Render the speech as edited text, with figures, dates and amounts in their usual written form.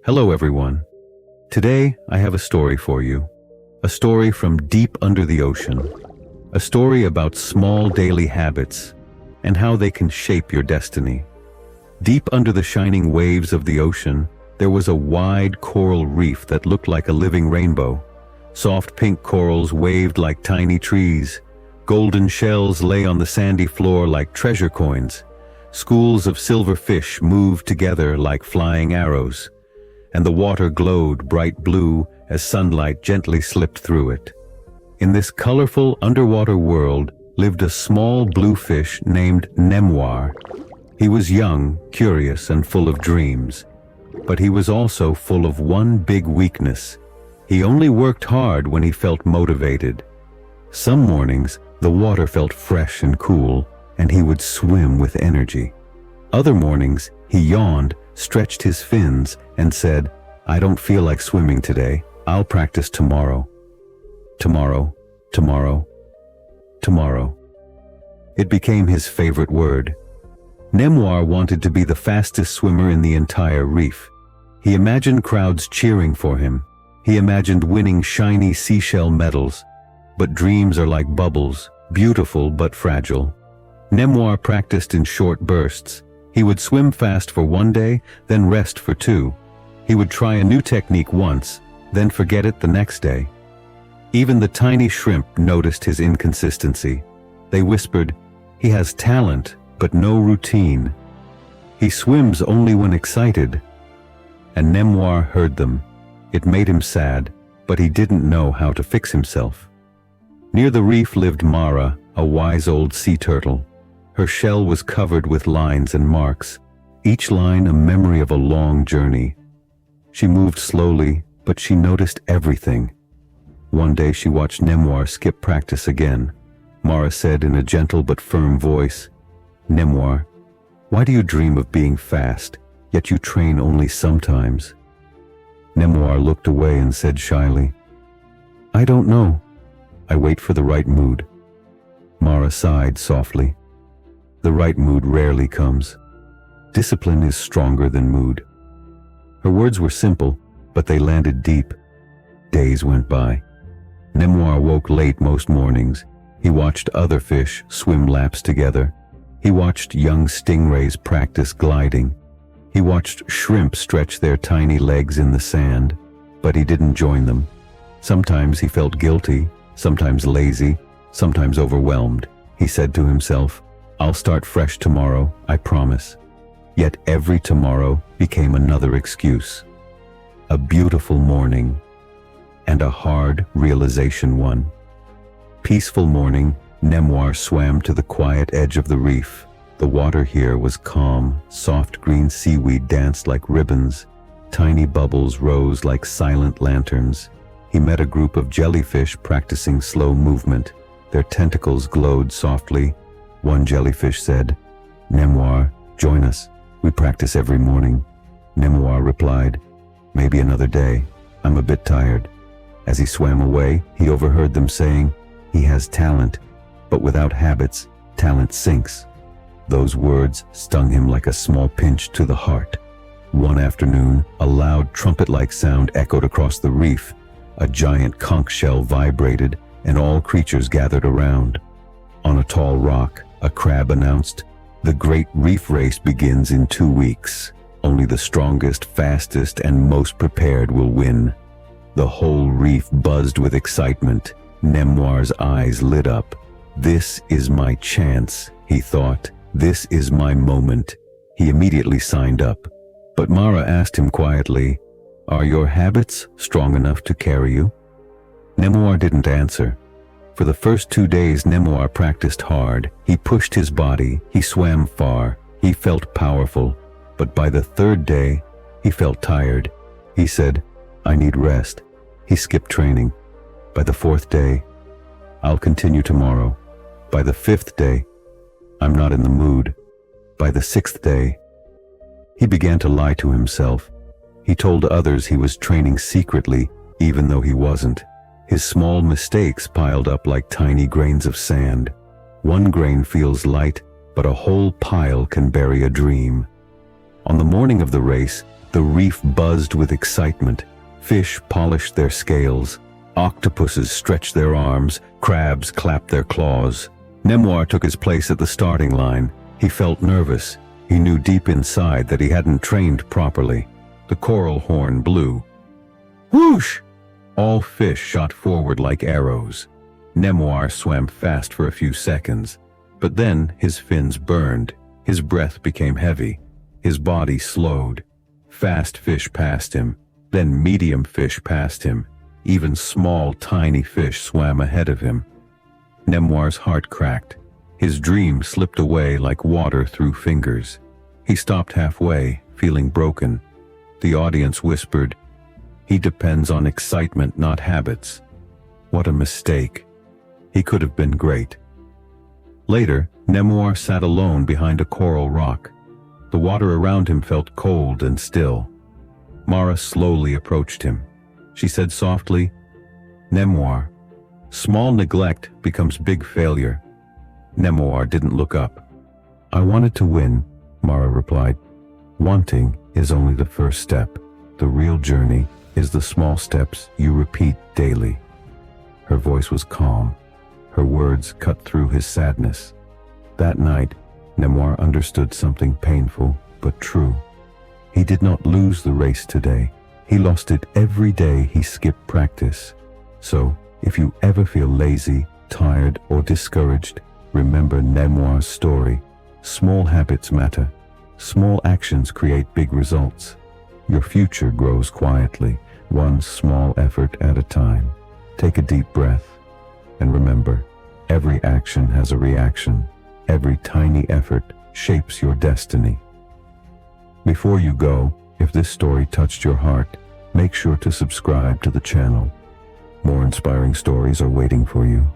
Hello everyone. Today I have a story for you. A story from deep under the ocean. A story about small daily habits and how they can shape your destiny. Deep under the shining waves of the ocean, there was a wide coral reef that looked like a living rainbow. Soft pink corals waved like tiny trees. Golden shells lay on the sandy floor like treasure coins. Schools of silver fish moved together like flying arrows, and the water glowed bright blue as sunlight gently slipped through it. In this colorful underwater world lived a small blue fish named Nemoir. He was young, curious, and full of dreams. But he was also full of one big weakness. He only worked hard when he felt motivated. Some mornings, the water felt fresh and cool, and he would swim with energy. Other mornings, he yawned, stretched his fins, and said, "I don't feel like swimming today. I'll practice tomorrow." Tomorrow, tomorrow, tomorrow. It became his favorite word. Nemoir wanted to be the fastest swimmer in the entire reef. He imagined crowds cheering for him. He imagined winning shiny seashell medals. But dreams are like bubbles, beautiful but fragile. Nemoir practiced in short bursts. He would swim fast for one day, then rest for two. He would try a new technique once, then forget it the next day. Even the tiny shrimp noticed his inconsistency. They whispered, "He has talent, but no routine. He swims only when excited." And Nemoir heard them. It made him sad, but he didn't know how to fix himself. Near the reef lived Mara, a wise old sea turtle. Her shell was covered with lines and marks, each line a memory of a long journey. She moved slowly, but she noticed everything. One day she watched Nemoir skip practice again. Mara said in a gentle but firm voice, "Nemoir, why do you dream of being fast, yet you train only sometimes?" Nemoir looked away and said shyly, "I don't know. I wait for the right mood." Mara sighed softly. The right mood rarely comes. Discipline is stronger than mood. Her words were simple, but they landed deep. Days went by. Nemoir woke late most mornings. He watched other fish swim laps together. He watched young stingrays practice gliding. He watched shrimp stretch their tiny legs in the sand, but he didn't join them. Sometimes he felt guilty, sometimes lazy, sometimes overwhelmed. He said to himself, "I'll start fresh tomorrow, I promise." Yet every tomorrow became another excuse. A beautiful morning, and a hard realization one. Peaceful morning, Nemoir swam to the quiet edge of the reef. The water here was calm, soft green seaweed danced like ribbons. Tiny bubbles rose like silent lanterns. He met a group of jellyfish practicing slow movement. Their tentacles glowed softly. One jellyfish said, "Nemoir, join us. We practice every morning." Nemoir replied, "Maybe another day. I'm a bit tired." As he swam away, he overheard them saying, "He has talent, but without habits, talent sinks." Those words stung him like a small pinch to the heart. One afternoon, a loud trumpet-like sound echoed across the reef. A giant conch shell vibrated, and all creatures gathered around. On a tall rock, a crab announced, "The great reef race begins in 2 weeks. Only the strongest, fastest, and most prepared will win." The whole reef buzzed with excitement. Nemoir's eyes lit up. "This is my chance," he thought. "This is my moment." He immediately signed up. But Mara asked him quietly, "Are your habits strong enough to carry you?" Nemoir didn't answer. For the first 2 days, Nemoir practiced hard. He pushed his body, he swam far, he felt powerful. But by the 3rd day, he felt tired. He said, "I need rest." He skipped training. By the 4th day, "I'll continue tomorrow." By the 5th day, "I'm not in the mood." By the 6th day, he began to lie to himself. He told others he was training secretly, even though he wasn't. His small mistakes piled up like tiny grains of sand. One grain feels light, but a whole pile can bury a dream. On the morning of the race, The reef buzzed with excitement. Fish polished their scales. Octopuses stretched their arms. Crabs clapped their claws. Nemoir took his place at the starting line. He felt nervous. He knew deep inside that he hadn't trained properly. The coral horn blew. Whoosh! All fish shot forward like arrows. Nemoir swam fast for a few seconds, but then his fins burned. His breath became heavy. His body slowed. Fast fish passed him. Then medium fish passed him. Even small, tiny fish swam ahead of him. Nemoir's heart cracked. His dream slipped away like water through fingers. He stopped halfway, feeling broken. The audience whispered, "He depends on excitement, not habits." What a mistake. He could have been great. Later, Nemoir sat alone behind a coral rock. The water around him felt cold and still. Mara slowly approached him. She said softly, "Nemoir, small neglect becomes big failure." Nemoir didn't look up. "I wanted to win," Mara replied. "Wanting is only the first step. The real journey is the small steps you repeat daily." Her voice was calm. Her words cut through his sadness. That night, Nemoir understood something painful but true. He did not lose the race today. He lost it every day he skipped practice. So, if you ever feel lazy, tired, or discouraged, remember Nemoir's story. Small habits matter. Small actions create big results. Your future grows quietly, one small effort at a time. Take a deep breath. And remember, every action has a reaction. Every tiny effort shapes your destiny. Before you go, if this story touched your heart, make sure to subscribe to the channel. More inspiring stories are waiting for you.